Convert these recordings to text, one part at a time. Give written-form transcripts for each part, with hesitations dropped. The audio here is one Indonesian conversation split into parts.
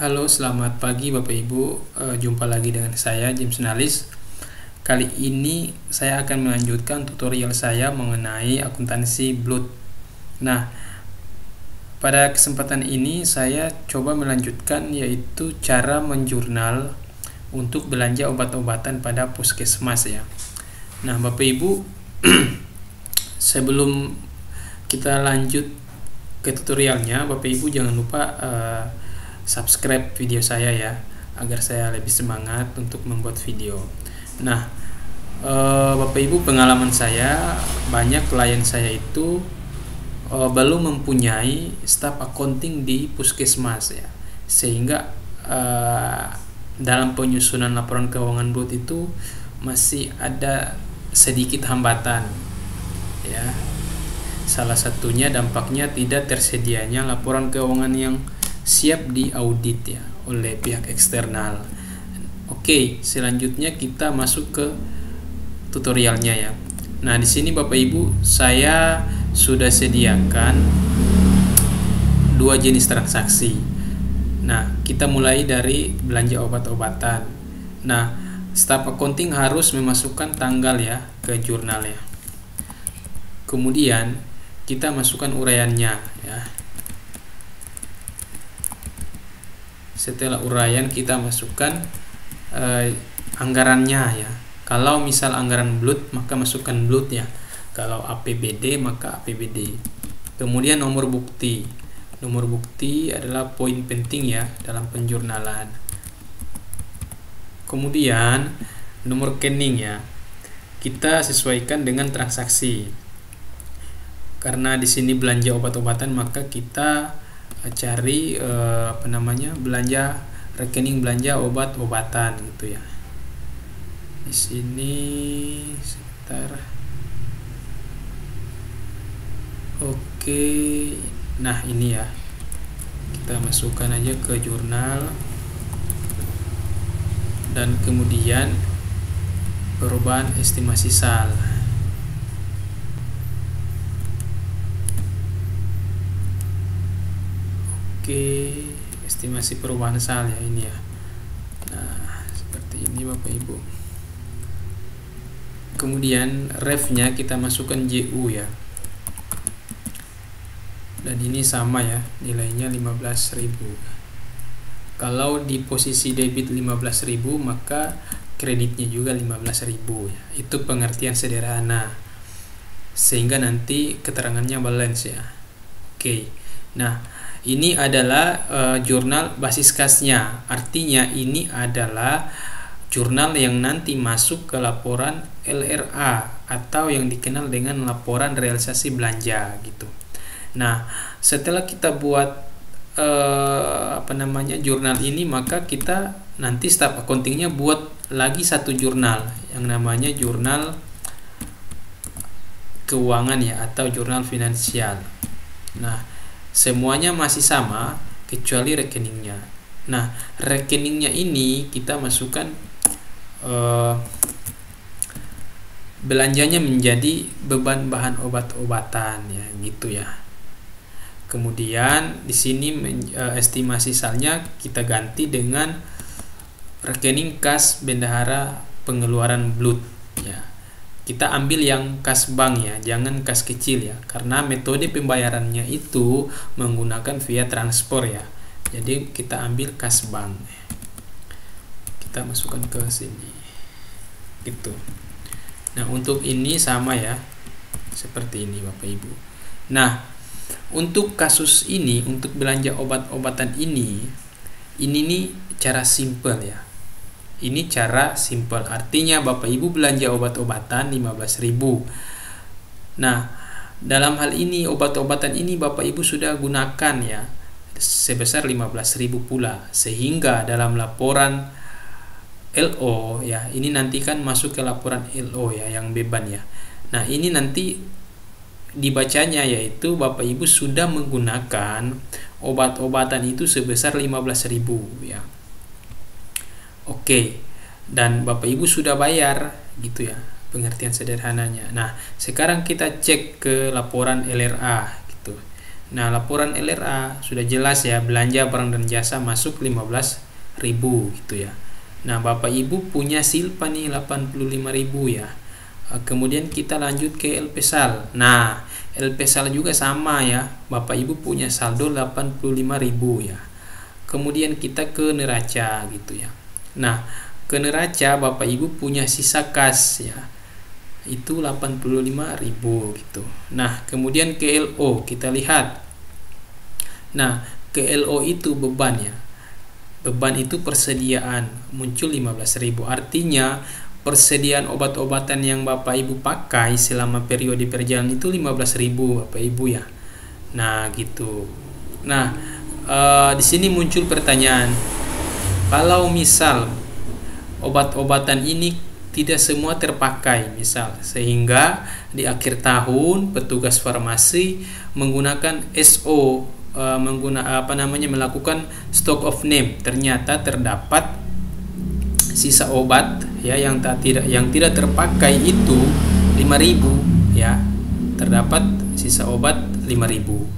Halo, selamat pagi Bapak Ibu. Jumpa lagi dengan saya James Nalis. Kali ini saya akan melanjutkan tutorial saya mengenai akuntansi Blood. Nah, pada kesempatan ini saya coba melanjutkan yaitu cara menjurnal untuk belanja obat-obatan pada puskesmas ya. Nah, Bapak Ibu, sebelum kita lanjut ke tutorialnya, Bapak Ibu jangan lupa subscribe video saya ya, agar saya lebih semangat untuk membuat video. Nah, Bapak Ibu, pengalaman saya banyak klien saya itu belum mempunyai staf accounting di puskesmas ya, sehingga dalam penyusunan laporan keuangan Blood itu masih ada sedikit hambatan ya. Salah satunya dampaknya tidak tersedianya laporan keuangan yang siap di audit ya oleh pihak eksternal. Oke, selanjutnya kita masuk ke tutorialnya ya. Nah, di sini Bapak Ibu, saya sudah sediakan dua jenis transaksi. Nah, kita mulai dari belanja obat-obatan. Nah, staf accounting harus memasukkan tanggal ya ke jurnal ya. Kemudian kita masukkan uraiannya ya. Setelah uraian kita masukkan anggarannya ya. Kalau misal anggaran Blood maka masukkan Blood ya. Kalau APBD maka APBD. Kemudian nomor bukti. Nomor bukti adalah poin penting ya dalam penjurnalan. Kemudian nomor rekening ya. Kita sesuaikan dengan transaksi. Karena di sini belanja obat-obatan maka kita cari belanja rekening belanja obat-obatan gitu ya. Di sini sebentar. Oke. Nah, ini ya. Kita masukkan aja ke jurnal. Dan kemudian perubahan estimasi sal. Oke, estimasi perubahan sal ya ini ya. Nah, seperti ini Bapak Ibu. Kemudian ref-nya kita masukkan JU ya. Dan ini sama ya, nilainya 15.000. Kalau di posisi debit 15.000 maka kreditnya juga 15.000 ya. Itu pengertian sederhana. Sehingga nanti keterangannya balance ya. Oke. Nah, ini adalah jurnal basis kasnya. Artinya ini adalah jurnal yang nanti masuk ke laporan LRA atau yang dikenal dengan laporan realisasi belanja gitu. Nah, setelah kita buat jurnal ini, maka kita nanti staf accountingnya buat lagi satu jurnal yang namanya jurnal keuangan ya atau jurnal finansial. Nah, semuanya masih sama kecuali rekeningnya. Nah, rekeningnya ini kita masukkan belanjanya menjadi beban bahan obat-obatan ya gitu ya. Kemudian di sini estimasi salnya kita ganti dengan rekening kas bendahara pengeluaran Blood ya. Kita ambil yang kas bank ya, jangan kas kecil ya, karena metode pembayarannya itu menggunakan via transfer ya. Jadi kita ambil kas bank. Kita masukkan ke sini. Gitu. Nah, untuk ini sama ya. Seperti ini Bapak Ibu. Nah, untuk kasus ini, untuk belanja obat-obatan ini nih cara simple ya. Ini cara simple, artinya Bapak Ibu belanja obat-obatan 15.000. Nah, dalam hal ini obat-obatan ini Bapak Ibu sudah gunakan ya sebesar 15.000 pula, sehingga dalam laporan LO ya, ini nanti kan masuk ke laporan LO ya yang beban ya. Nah, ini nanti dibacanya yaitu Bapak Ibu sudah menggunakan obat-obatan itu sebesar 15.000 ya. Oke, dan Bapak Ibu sudah bayar gitu ya, pengertian sederhananya. Nah, sekarang kita cek ke laporan LRA gitu. Nah, laporan LRA sudah jelas ya, belanja barang dan jasa masuk 15.000 gitu ya. Nah, Bapak Ibu punya silpa nih 85.000 ya. Kemudian kita lanjut ke LP-SAL. Nah, LP-SAL juga sama ya. Bapak Ibu punya saldo 85.000 ya. Kemudian kita ke neraca gitu ya. Nah, ke neraca Bapak Ibu punya sisa kas ya. Itu 85.000 gitu. Nah, kemudian ke LO kita lihat. Nah, ke LO itu beban ya. Beban itu persediaan, muncul 15.000. Artinya persediaan obat-obatan yang Bapak Ibu pakai selama periode perjalanan itu 15.000 Bapak Ibu ya. Nah, gitu. Nah, di sini muncul pertanyaan. Kalau misal obat-obatan ini tidak semua terpakai misal, sehingga di akhir tahun petugas farmasi menggunakan SO, melakukan stock of name, ternyata terdapat sisa obat ya yang tidak terpakai itu 5.000 ya, terdapat sisa obat 5.000.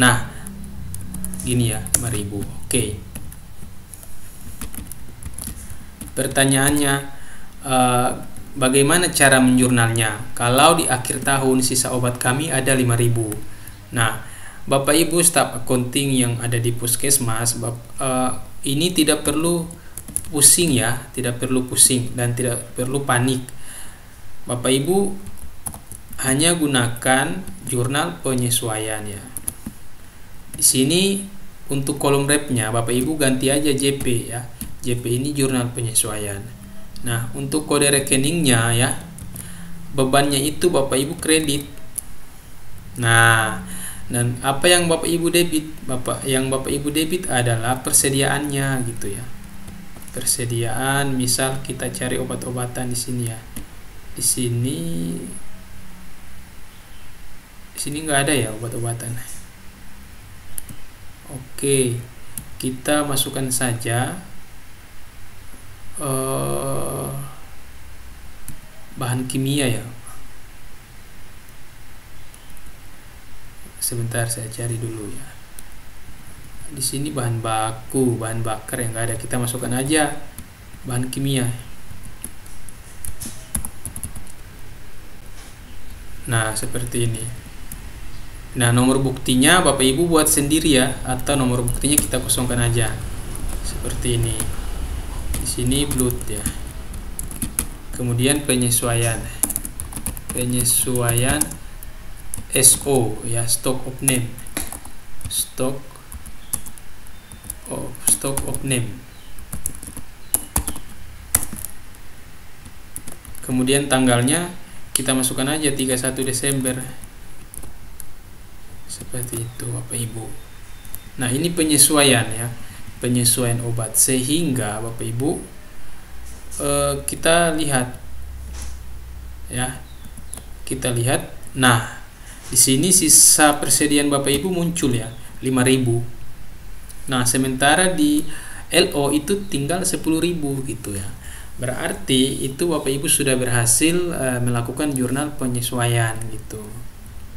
Nah, gini ya, 5.000. Oke. Pertanyaannya, bagaimana cara menjurnalnya? Kalau di akhir tahun sisa obat kami ada 5.000. Nah, Bapak Ibu staf accounting yang ada di puskesmas, ini tidak perlu pusing ya, tidak perlu pusing dan tidak perlu panik. Bapak Ibu hanya gunakan jurnal penyesuaian ya. Di sini untuk kolom repnya Bapak Ibu ganti aja JP ya. JP ini jurnal penyesuaian. Nah, untuk kode rekeningnya ya, bebannya itu Bapak Ibu kredit. Nah, dan apa yang Bapak Ibu debit? Yang Bapak Ibu debit adalah persediaannya gitu ya. Persediaan, misal kita cari obat-obatan di sini ya. Di sini nggak ada ya obat-obatan. Oke, kita masukkan saja bahan kimia ya. Sebentar saya cari dulu ya. Di sini bahan baku, bahan bakar yang nggak ada, kita masukkan aja bahan kimia. Nah, seperti ini. Nah, nomor buktinya Bapak Ibu buat sendiri ya, atau nomor buktinya kita kosongkan aja. Seperti ini. Di sini blood ya. Kemudian penyesuaian SO ya, stock of name. Stock of name. Kemudian tanggalnya kita masukkan aja 31 Desember. Seperti itu Bapak Ibu. Nah, ini penyesuaian ya, penyesuaian obat, sehingga Bapak Ibu kita lihat ya, kita lihat. Nah, di sini sisa persediaan Bapak Ibu muncul ya 5.000. Nah, sementara di LO itu tinggal 10.000 gitu ya. Berarti itu Bapak Ibu sudah berhasil melakukan jurnal penyesuaian gitu.